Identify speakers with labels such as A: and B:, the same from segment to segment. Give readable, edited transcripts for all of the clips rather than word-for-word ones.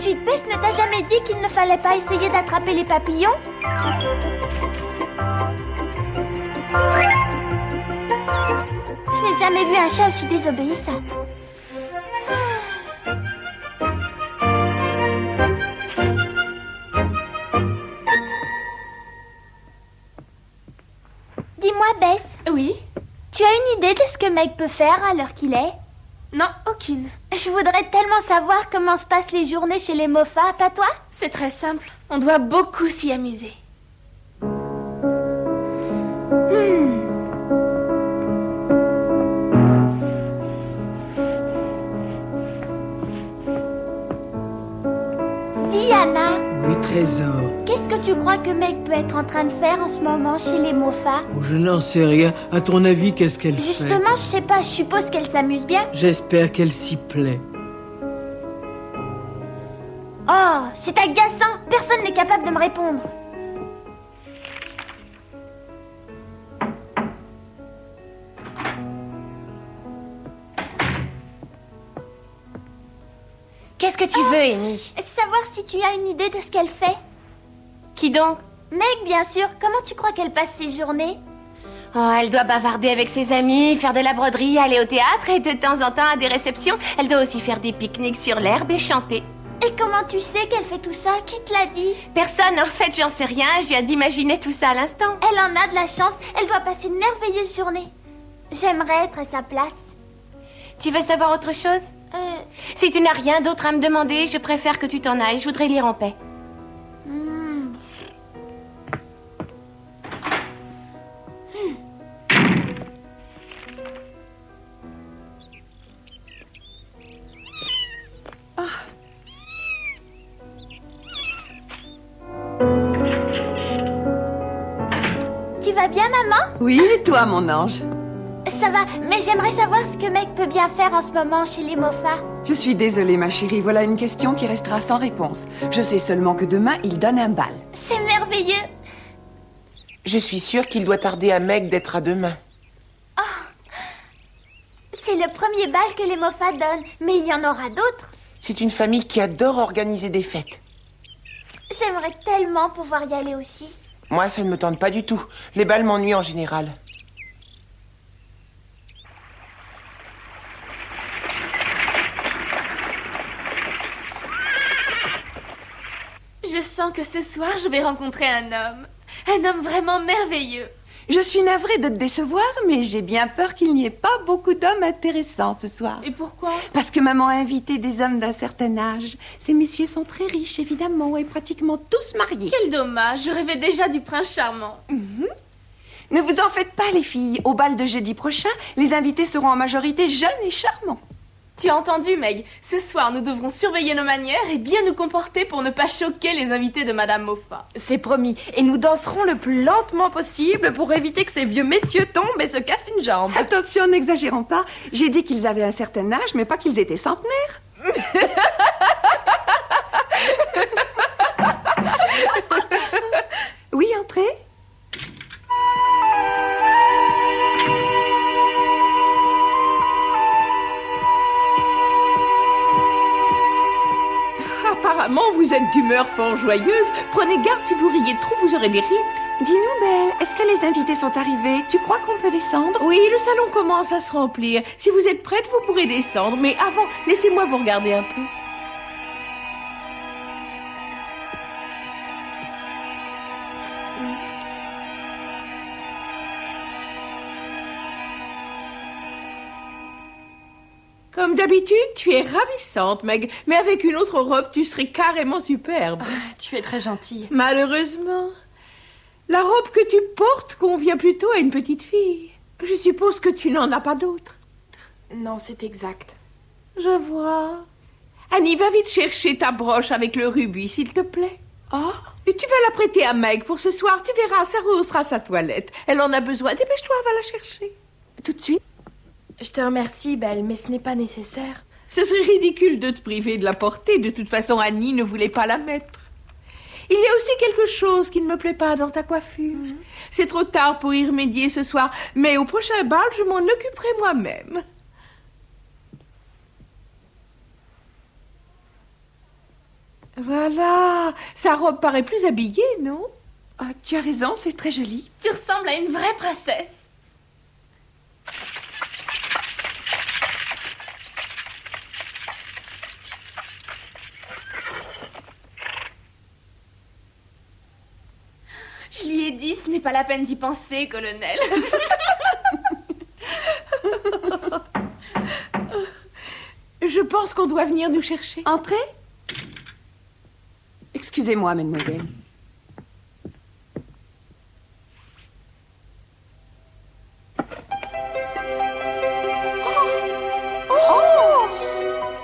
A: Sweetpace ne t'a jamais dit qu'il ne fallait pas essayer d'attraper les papillons? Je n'ai jamais vu un chat aussi désobéissant. Dis-moi, Bess.
B: Oui?
A: Tu as une idée de ce que Meg peut faire à l'heure qu'il est?
B: Non, aucune.
A: Je voudrais tellement savoir comment se passent les journées chez les Moffat, pas toi?
B: C'est très simple. On doit beaucoup s'y amuser.
A: Diana,
C: Oui, trésor.
A: qu'est-ce que tu crois que Meg peut être en train de faire en ce moment chez les Moffat?
C: Oh, je n'en sais rien. À ton avis, qu'est-ce qu'elle fait?
A: Justement, je sais pas, je suppose qu'elle s'amuse bien.
C: J'espère qu'elle s'y plaît.
A: Oh, c'est agaçant. Personne n'est capable de me répondre.
B: Qu'est-ce que tu veux, Amy?
A: Savoir si tu as une idée de ce qu'elle fait.
B: Qui donc?
A: Meg, bien sûr. Comment tu crois qu'elle passe ses journées?
B: Oh, elle doit bavarder avec ses amis, faire de la broderie, aller au théâtre et de temps en temps à des réceptions. Elle doit aussi faire des pique-niques sur l'herbe et chanter.
A: Et comment tu sais qu'elle fait tout ça? Qui te l'a dit?
B: Personne, en fait, j'en sais rien. Je viens d'imaginer tout ça à l'instant.
A: Elle en a de la chance. Elle doit passer une merveilleuse journée. J'aimerais être à sa place.
B: Tu veux savoir autre chose? Si tu n'as rien d'autre à me demander, je préfère que tu t'en ailles. Je voudrais lire en paix.
A: Tu vas bien, maman?
D: Oui, et toi, mon ange?
A: Ça va, mais j'aimerais savoir ce que Meg peut bien faire en ce moment chez les Moffat.
D: Je suis désolée, ma chérie, voilà une question qui restera sans réponse. Je sais seulement que demain, il donne un bal.
A: C'est merveilleux.
E: Je suis sûre qu'il doit tarder à Meg d'être à demain.
A: C'est le premier bal que les Moffat donnent, mais il y en aura d'autres.
E: C'est une famille qui adore organiser des fêtes.
A: J'aimerais tellement pouvoir y aller aussi.
E: Moi, ça ne me tente pas du tout. Les bals m'ennuient en général.
B: Je sens que ce soir, je vais rencontrer un homme. Un homme vraiment merveilleux.
D: Je suis navrée de te décevoir, mais j'ai bien peur qu'il n'y ait pas beaucoup d'hommes intéressants ce soir.
B: Et pourquoi?
D: Parce que maman a invité des hommes d'un certain âge. Ces messieurs sont très riches, évidemment, et pratiquement tous mariés.
B: Quel dommage, je rêvais déjà du prince charmant.
D: Ne vous en faites pas, les filles. Au bal de jeudi prochain, les invités seront en majorité jeunes et charmants.
B: Tu as entendu, Meg? Ce soir, nous devrons surveiller nos manières et bien nous comporter pour ne pas choquer les invités de Madame Moffat.
F: C'est promis. Et nous danserons le plus lentement possible pour éviter que ces vieux messieurs tombent et se cassent une jambe.
D: Attention, n'exagérons pas. J'ai dit qu'ils avaient un certain âge, mais pas qu'ils étaient centenaires. Oui, entrez.
G: Apparemment, vous êtes d'humeur fort joyeuse. Prenez garde, si vous riez trop, vous aurez des rides.
D: Dis-nous, Belle, est-ce que les invités sont arrivés? Tu crois qu'on peut descendre?
G: Oui, le salon commence à se remplir. Si vous êtes prête, vous pourrez descendre. Mais avant, laissez-moi vous regarder un peu. Comme d'habitude, tu es ravissante, Meg. Mais avec une autre robe, tu serais carrément superbe.
F: Tu es très gentille.
G: Malheureusement, la robe que tu portes convient plutôt à une petite fille. Je suppose que tu n'en as pas d'autre.
F: Non, c'est exact.
G: Je vois. Annie, va vite chercher ta broche avec le rubis, s'il te plaît.
D: Oh,
G: Et tu vas la prêter à Meg pour ce soir. Tu verras, ça rehaussera sa toilette. Elle en a besoin. Dépêche-toi, va la chercher.
D: tout de suite.
F: Je te remercie, Belle, mais ce n'est pas nécessaire.
G: Ce serait ridicule de te priver de la porter. De toute façon, Annie ne voulait pas la mettre. Il y a aussi quelque chose qui ne me plaît pas dans ta coiffure. C'est trop tard pour y remédier ce soir, mais au prochain bal, je m'en occuperai moi-même. Voilà. Sa robe paraît plus habillée, non?
D: Oh, tu as raison, c'est très joli.
B: Tu ressembles à une vraie princesse. Je lui ai dit, ce n'est pas la peine d'y penser, colonel.
G: Je pense qu'on doit venir nous chercher.
D: Entrez. Excusez-moi, mademoiselle.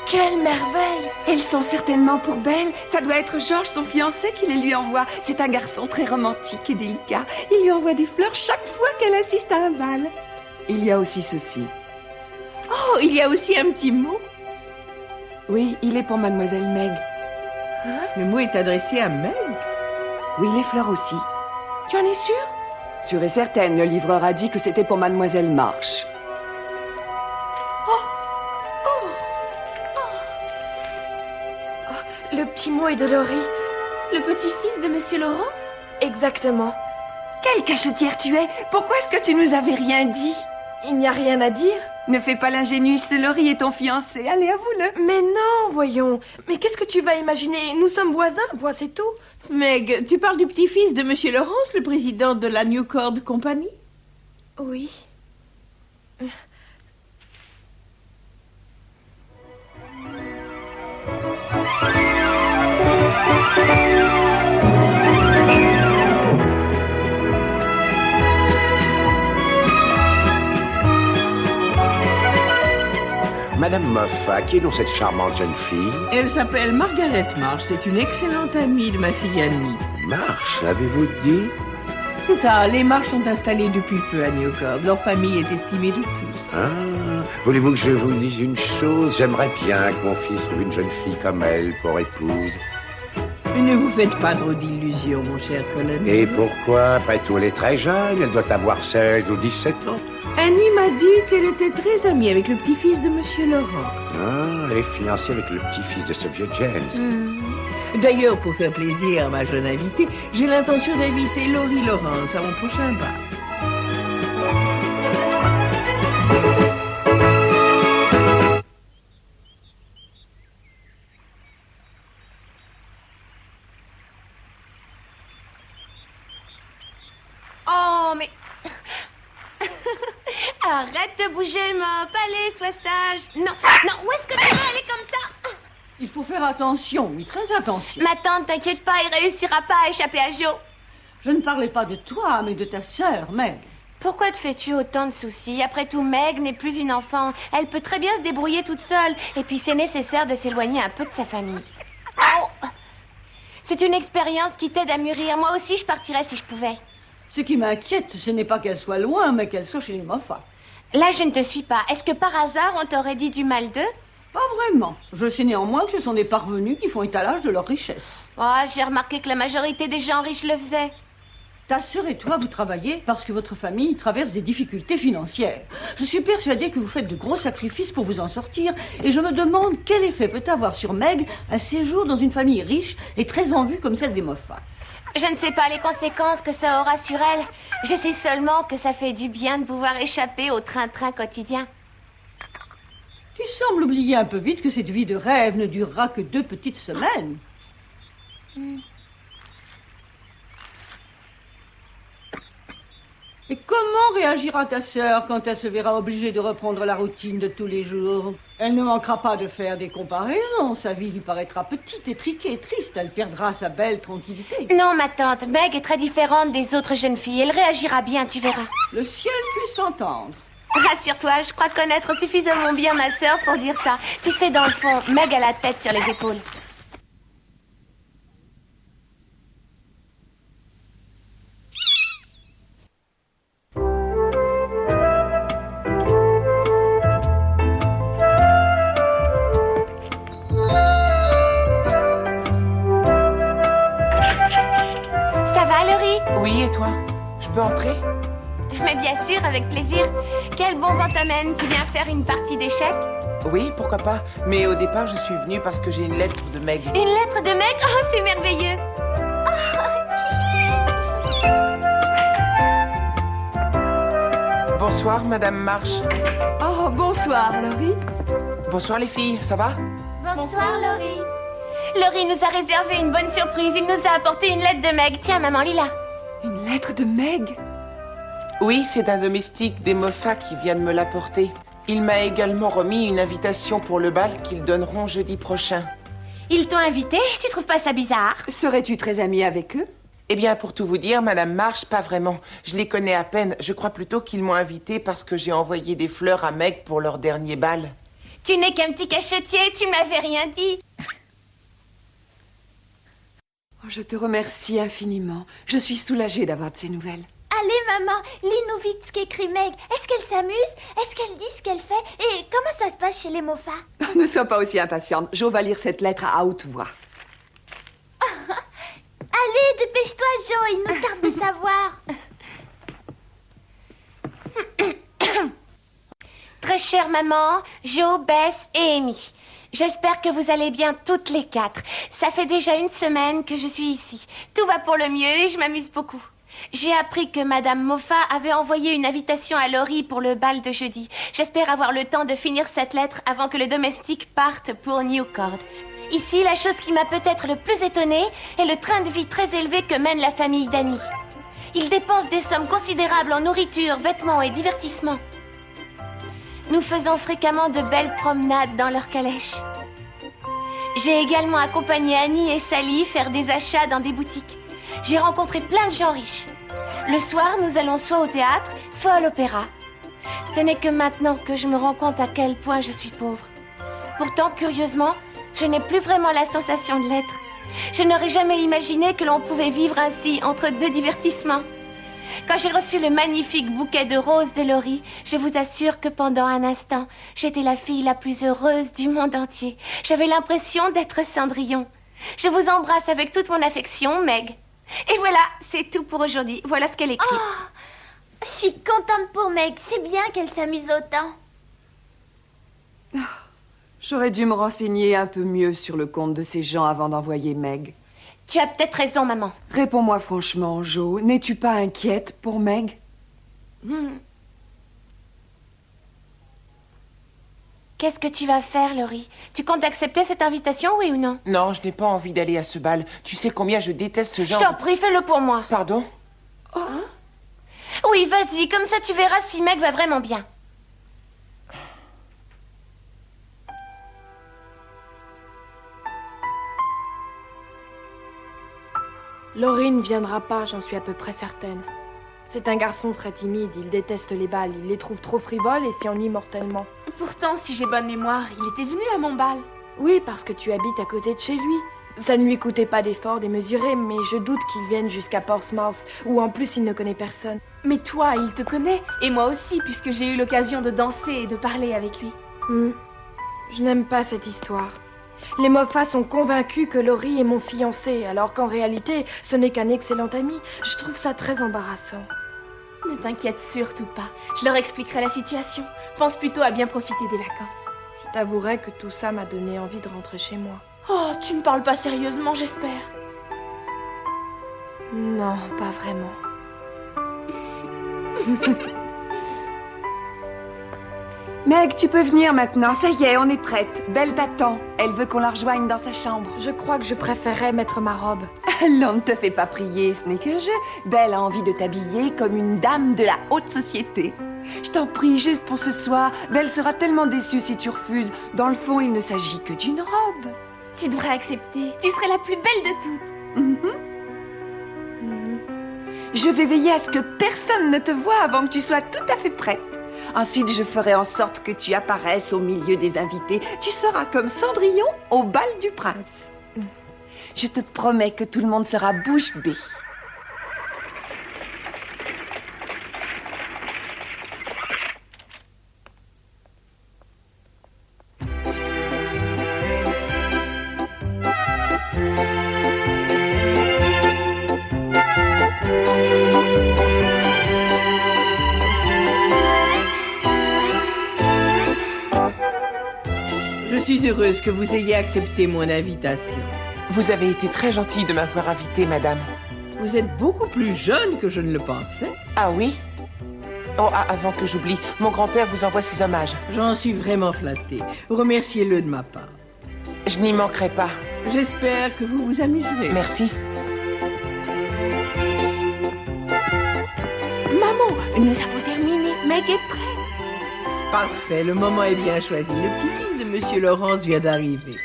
B: Quelle merveille!
D: Elles sont certainement pour Belle. Ça doit être Georges, son fiancé, qui les lui envoie. C'est un garçon très romantique et délicat. Il lui envoie des fleurs chaque fois qu'elle assiste à un bal. Il y a aussi ceci.
G: Oh, il y a aussi un petit mot.
D: Oui, il est pour mademoiselle Meg.
G: Le mot est adressé à Meg.
D: Oui, les fleurs aussi. Tu en es sûre? Sûre et certaine, le livreur a dit que c'était pour mademoiselle Marche.
F: Le petit mot est de Laurie.
B: Le petit-fils de Monsieur Laurence?
F: Exactement.
D: Quelle cachetière tu es! Pourquoi est-ce que tu nous avais rien dit?
F: Il n'y a rien à dire.
D: Ne fais pas l'ingénue, ce Laurie est ton fiancé. Allez, avoue-le.
F: Mais non, voyons. Mais qu'est-ce que tu vas imaginer? Nous sommes voisins, point, c'est tout.
G: Meg, tu parles du petit-fils de Monsieur Laurence, le président de la Newcord Company?
F: Oui.
H: Madame Moffat, qui est donc cette charmante jeune fille?
G: Elle s'appelle Margaret Marsh. C'est une excellente amie de ma fille Annie.
H: Marche, avez-vous dit?
G: C'est ça, les Marsh sont installés depuis peu à Newcord. Leur famille est estimée de tous.
H: Ah, voulez-vous que je vous dise une chose? J'aimerais bien que mon fils trouve une jeune fille comme elle pour épouse.
G: Ne vous faites pas trop d'illusions, mon cher colonel.
H: Et pourquoi? Après tout, elle est très jeune. Elle doit avoir 16 ou 17 ans.
G: Annie m'a dit qu'elle était très amie avec le petit-fils de Monsieur Laurence.
H: Ah, elle est fiancée avec le petit-fils de ce vieux James.
G: D'ailleurs, pour faire plaisir à ma jeune invitée, j'ai l'intention d'inviter Laurie Laurence à mon prochain bal.
B: Oh, mais... Arrête de bouger, Mop. Allez, sois sage. Non, où est-ce que tu vas aller comme ça?
I: Il faut faire attention, oui, très attention.
B: Ma tante, t'inquiète pas, il réussira pas à échapper à Joe.
I: Je ne parlais pas de toi, mais de ta sœur, Meg.
B: Pourquoi te fais-tu autant de soucis? Après tout, Meg n'est plus une enfant. Elle peut très bien se débrouiller toute seule. Et puis, c'est nécessaire de s'éloigner un peu de sa famille. Oh! C'est une expérience qui t'aide à mûrir. Moi aussi, je partirais si je pouvais.
I: Ce qui m'inquiète, ce n'est pas qu'elle soit loin, mais qu'elle soit chez les Moffat.
B: Là, je ne te suis pas. Est-ce que par hasard, on t'aurait dit du mal d'eux?
I: Pas vraiment. Je sais néanmoins que ce sont des parvenus qui font étalage de leur richesse.
B: Oh, j'ai remarqué que la majorité des gens riches le faisaient.
I: Ta sœur et toi, vous travaillez parce que votre famille traverse des difficultés financières. Je suis persuadée que vous faites de gros sacrifices pour vous en sortir, et je me demande quel effet peut avoir sur Meg un séjour dans une famille riche et très en vue comme celle des Moffat.
B: Je ne sais pas les conséquences que ça aura sur elle. Je sais seulement que ça fait du bien de pouvoir échapper au train-train quotidien.
I: Tu sembles oublier un peu vite que cette vie de rêve ne durera que 2 petites semaines. Et comment réagira ta sœur quand elle se verra obligée de reprendre la routine de tous les jours? Elle ne manquera pas de faire des comparaisons. Sa vie lui paraîtra petite, étriquée et triste. Elle perdra sa belle tranquillité.
B: Non, ma tante, Meg est très différente des autres jeunes filles. Elle réagira bien, tu verras.
I: Le ciel puisse t'entendre.
B: Rassure-toi, je crois connaître suffisamment bien ma sœur pour dire ça. Tu sais, dans le fond, Meg a la tête sur les épaules. Ça va, Laurie?
E: Oui, et toi? Je peux entrer?
B: Mais bien sûr, avec plaisir. Quel bon vent t'amène? Tu viens faire une partie d'échecs?
E: Oui, pourquoi pas. Mais au départ, je suis venue parce que j'ai une lettre de Meg.
B: Une lettre de Meg? Oh, c'est merveilleux.
E: Bonsoir, Madame Marsh.
D: Oh, bonsoir, Laurie.
E: Bonsoir, les filles, ça va?
A: Bonsoir, Laurie.
B: Laurie nous a réservé une bonne surprise. Il nous a apporté une lettre de Meg. Tiens, maman, lis-la.
D: Une lettre de Meg?
E: Oui, c'est d'un domestique des Moffat qui vient de me l'apporter. Il m'a également remis une invitation pour le bal qu'ils donneront jeudi prochain.
B: Ils t'ont invité? Tu trouves pas ça bizarre?
D: Serais-tu très amie avec eux?
E: Eh bien, pour tout vous dire, Madame Marsh, pas vraiment. Je les connais à peine. Je crois plutôt qu'ils m'ont invité parce que j'ai envoyé des fleurs à Meg pour leur dernier bal.
B: Tu n'es qu'un petit cachetier, tu ne m'avais rien dit.
D: Oh, je te remercie infiniment. Je suis soulagée d'avoir de ces nouvelles.
A: Allez, maman, lis-nous vite ce qu'écrit Meg. Est-ce qu'elle s'amuse? Est-ce qu'elle dit ce qu'elle fait? Et comment ça se passe chez les Moffat?
D: Ne sois pas aussi impatiente. Jo va lire cette lettre à haute voix.
A: Allez, dépêche-toi, Jo, il nous tarde de savoir.
B: Très chère maman, Jo, Bess et Amy. J'espère que vous allez bien toutes les quatre. Ça fait déjà une semaine que je suis ici. Tout va pour le mieux et je m'amuse beaucoup. J'ai appris que Madame Moffat avait envoyé une invitation à Laurie pour le bal de jeudi. J'espère avoir le temps de finir cette lettre avant que le domestique parte pour Newcord. Ici, la chose qui m'a peut-être le plus étonnée est le train de vie très élevé que mène la famille Danny. Ils dépensent des sommes considérables en nourriture, vêtements et divertissements. Nous faisons fréquemment de belles promenades dans leur calèche. J'ai également accompagné Annie et Sally faire des achats dans des boutiques. J'ai rencontré plein de gens riches. Le soir, nous allons soit au théâtre, soit à l'opéra. Ce n'est que maintenant que je me rends compte à quel point je suis pauvre. Pourtant, curieusement, je n'ai plus vraiment la sensation de l'être. Je n'aurais jamais imaginé que l'on pouvait vivre ainsi entre deux divertissements. Quand j'ai reçu le magnifique bouquet de roses de Laurie, je vous assure que pendant un instant, j'étais la fille la plus heureuse du monde entier. J'avais l'impression d'être Cendrillon. Je vous embrasse avec toute mon affection, Meg. Et voilà, c'est tout pour aujourd'hui. Voilà ce qu'elle écrit.
A: Oh, je suis contente pour Meg. C'est bien qu'elle s'amuse autant.
D: J'aurais dû me renseigner un peu mieux sur le compte de ces gens avant d'envoyer Meg.
B: Tu as peut-être raison, maman.
D: Réponds-moi franchement, Jo. N'es-tu pas inquiète pour Meg?
B: Qu'est-ce que tu vas faire, Laurie? Tu comptes accepter cette invitation, oui ou non?
E: Non, je n'ai pas envie d'aller à ce bal. Tu sais combien je déteste ce genre...
B: Je t'en prie, fais-le pour moi.
E: Pardon?
B: Oui, vas-y, comme ça tu verras si Meg va vraiment bien.
F: Laurie ne viendra pas, j'en suis à peu près certaine. C'est un garçon très timide, il déteste les bals, il les trouve trop frivoles et s'y ennuie mortellement.
J: Pourtant, si j'ai bonne mémoire, il était venu à mon bal.
F: Oui, parce que tu habites à côté de chez lui. Ça ne lui coûtait pas d'efforts démesurés, mais je doute qu'il vienne jusqu'à Portsmouth, où en plus il ne connaît personne.
J: Mais toi, il te connaît, et moi aussi, puisque j'ai eu l'occasion de danser et de parler avec lui.
F: Je n'aime pas cette histoire. Les Moffat sont convaincus que Laurie est mon fiancé, alors qu'en réalité, ce n'est qu'un excellent ami. Je trouve ça très embarrassant.
J: Ne t'inquiète surtout pas. Je leur expliquerai la situation. Pense plutôt à bien profiter des vacances.
F: Je t'avouerai que tout ça m'a donné envie de rentrer chez moi.
J: Oh, tu ne parles pas sérieusement, j'espère.
F: Non, pas vraiment.
D: Meg, tu peux venir maintenant. Ça y est, on est prête. Belle t'attend. Elle veut qu'on la rejoigne dans sa chambre.
F: Je crois que je préférerais mettre ma robe.
D: L'on ne te fait pas prier, ce n'est qu'un jeu. Belle a envie de t'habiller comme une dame de la haute société. Je t'en prie, juste pour ce soir. Belle sera tellement déçue si tu refuses. Dans le fond, il ne s'agit que d'une robe.
J: Tu devrais accepter. Tu serais la plus belle de toutes.
D: Je vais veiller à ce que personne ne te voie avant que tu sois tout à fait prête. Ensuite, je ferai en sorte que tu apparaisses au milieu des invités. Tu seras comme Cendrillon au bal du prince. Je te promets que tout le monde sera bouche bée.
G: suis heureuse que vous ayez accepté mon invitation.
E: Vous avez été très gentille de m'avoir invitée, madame.
G: Vous êtes beaucoup plus jeune que je ne le pensais.
E: Ah oui? Oh, avant que j'oublie, mon grand-père vous envoie ses hommages.
G: J'en suis vraiment flattée. Remerciez-le de ma part.
E: Je n'y manquerai pas.
G: J'espère que vous vous amuserez.
E: Merci.
B: Maman, nous avons terminé. Meg est prête.
G: Parfait, le moment est bien choisi. Le petit-fils de Monsieur Laurence vient d'arriver.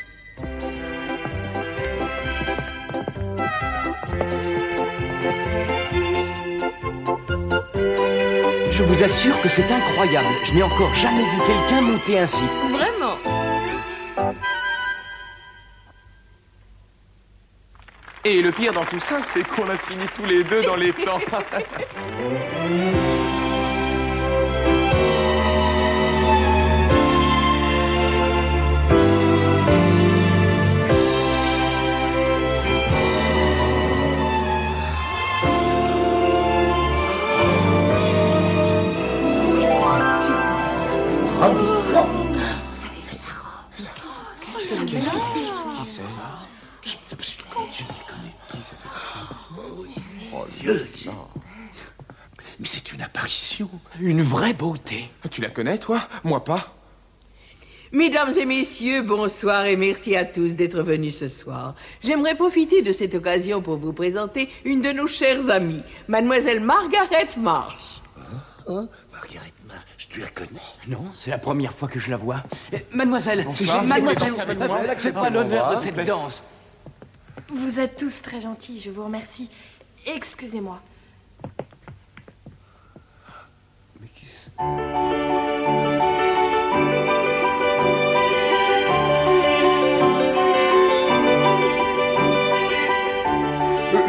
K: Je vous assure que c'est incroyable. Je n'ai encore jamais vu quelqu'un monter ainsi.
J: Vraiment.
L: Et le pire dans tout ça, c'est qu'on a fini tous les deux dans les temps.
K: Mais c'est une apparition, une vraie beauté.
L: Tu la connais, toi? Moi pas.
G: Mesdames et messieurs, bonsoir et merci à tous d'être venus ce soir. J'aimerais profiter de cette occasion pour vous présenter une de nos chères amies, Mademoiselle Margaret Marsh.
K: Margaret Marsh, tu la connais? Non, c'est la première fois que je la vois. Mademoiselle, mademoiselle, faites pas l'honneur de cette danse.
F: Vous êtes tous très gentils, je vous remercie. Excusez-moi.
H: Mais qui c'est?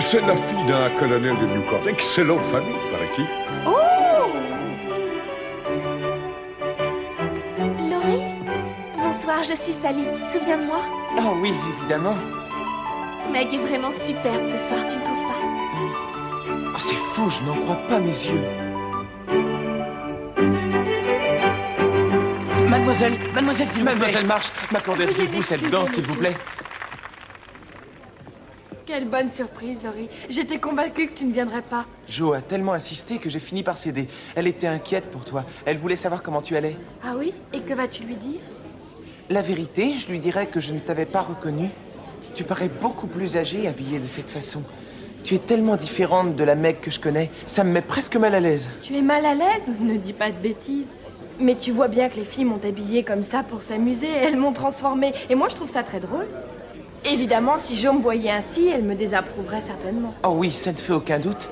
H: C'est la fille d'un colonel de Newport. Excellente famille, paraît-il.
J: Laurie? Bonsoir, je suis Sally. Tu te souviens de moi?
E: Oh oui, évidemment.
J: Meg est vraiment superbe ce soir, tu ne trouves pas?
E: Oh, c'est fou, je n'en crois pas mes yeux.
K: Mademoiselle, s'il vous plaît.
L: Mademoiselle Marsh, m'accorderiez-vous cette danse, s'il vous plaît?
F: Quelle bonne surprise, Laurie. J'étais convaincue que tu ne viendrais pas.
E: Jo a tellement insisté que j'ai fini par céder. Elle était inquiète pour toi. Elle voulait savoir comment tu allais.
F: Ah oui? Et que vas-tu lui dire?
E: La vérité, je lui dirais que je ne t'avais pas reconnu. Tu parais beaucoup plus âgée habillée de cette façon. Tu es tellement différente de la Meg que je connais. Ça me met presque mal à l'aise.
F: Tu es mal à l'aise? Ne dis pas de bêtises. Mais tu vois bien que les filles m'ont habillée comme ça pour s'amuser. Elles m'ont transformée. Et moi, je trouve ça très drôle. Évidemment, si Jo me voyait ainsi, elle me désapprouverait certainement.
E: Oh oui, ça ne fait aucun doute.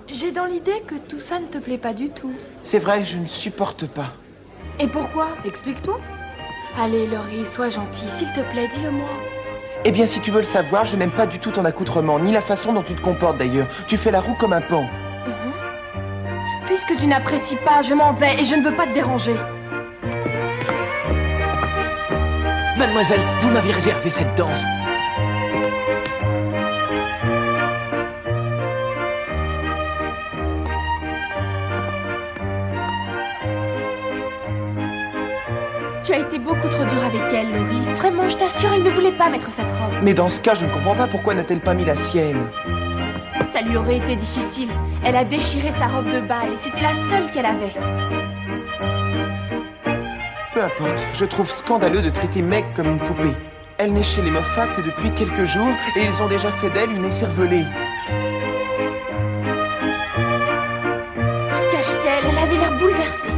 F: J'ai dans l'idée que tout ça ne te plaît pas du tout.
E: C'est vrai, je ne supporte pas.
F: Et pourquoi? Explique-toi. Allez, Laurie, sois gentille. S'il te plaît, dis-le-moi.
E: Eh bien, si tu veux le savoir, je n'aime pas du tout ton accoutrement, ni la façon dont tu te comportes d'ailleurs. Tu fais la roue comme un pan.
F: Puisque tu n'apprécies pas, je m'en vais et je ne veux pas te déranger.
K: Mademoiselle, vous m'avez réservé cette danse.
J: Tu as été beaucoup trop dur avec elle, Laurie. Vraiment, je t'assure, elle ne voulait pas mettre cette robe.
E: Mais dans ce cas, je ne comprends pas pourquoi n'a-t-elle pas mis la sienne.
J: Ça lui aurait été difficile. Elle a déchiré sa robe de bal et c'était la seule qu'elle avait.
E: Peu importe, je trouve scandaleux de traiter Meg comme une poupée. Elle n'est chez les Moffat que depuis quelques jours et ils ont déjà fait d'elle une écervelée.
J: Où se cache-t-elle? Elle avait l'air bouleversée.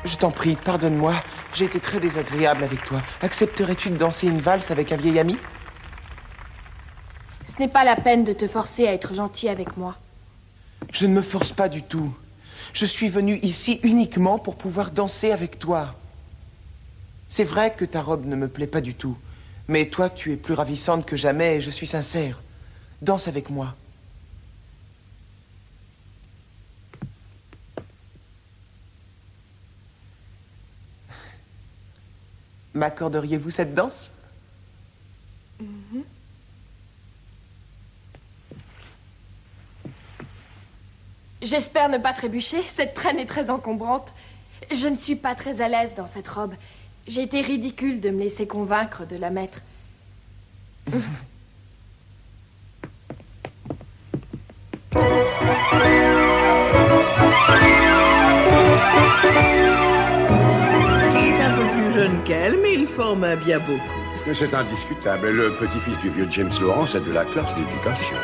E: Je t'en prie, pardonne-moi. J'ai été très désagréable avec toi. Accepterais-tu de danser une valse avec un vieil ami?
F: Ce n'est pas la peine de te forcer à être gentil avec moi.
E: Je ne me force pas du tout. Je suis venu ici uniquement pour pouvoir danser avec toi. C'est vrai que ta robe ne me plaît pas du tout, Mais toi, tu es plus ravissante que jamais et je suis sincère. Danse avec moi. M'accorderiez-vous cette danse?
F: J'espère ne pas trébucher. Cette traîne est très encombrante. Je ne suis pas très à l'aise dans cette robe. J'ai été ridicule de me laisser convaincre de la mettre.
G: Il est un peu plus jeune qu'elle, mais il forme un bien beau couple.
H: C'est indiscutable. Le petit-fils du vieux James Lawrence a de la classe d'éducation.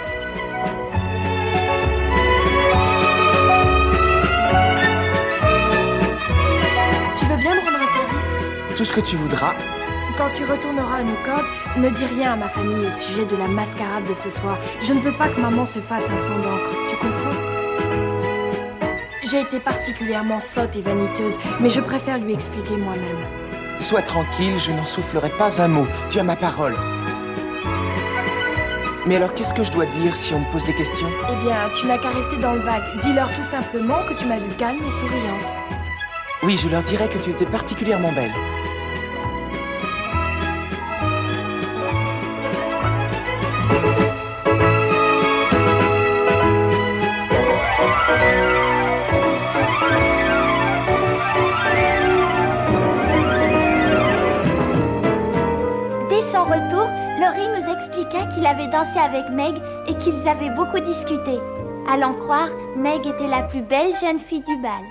F: Tu veux bien me rendre un service?
E: Tout ce que tu voudras.
F: Quand tu retourneras à Newcord, ne dis rien à ma famille au sujet de la mascarade de ce soir. Je ne veux pas que maman se fasse un sang d'encre, tu comprends? J'ai été particulièrement sotte et vaniteuse, mais je préfère lui expliquer moi-même.
E: Sois tranquille, je n'en soufflerai pas un mot. Tu as ma parole. Mais alors, qu'est-ce que je dois dire si on me pose des questions?
F: Eh bien, tu n'as qu'à rester dans le vague. Dis-leur tout simplement que tu m'as vue calme et souriante.
E: Oui, je leur dirai que tu étais particulièrement belle.
A: Dès son retour, Laurie nous expliqua qu'il avait dansé avec Meg et qu'ils avaient beaucoup discuté. À l'en croire, Meg était la plus belle jeune fille du bal.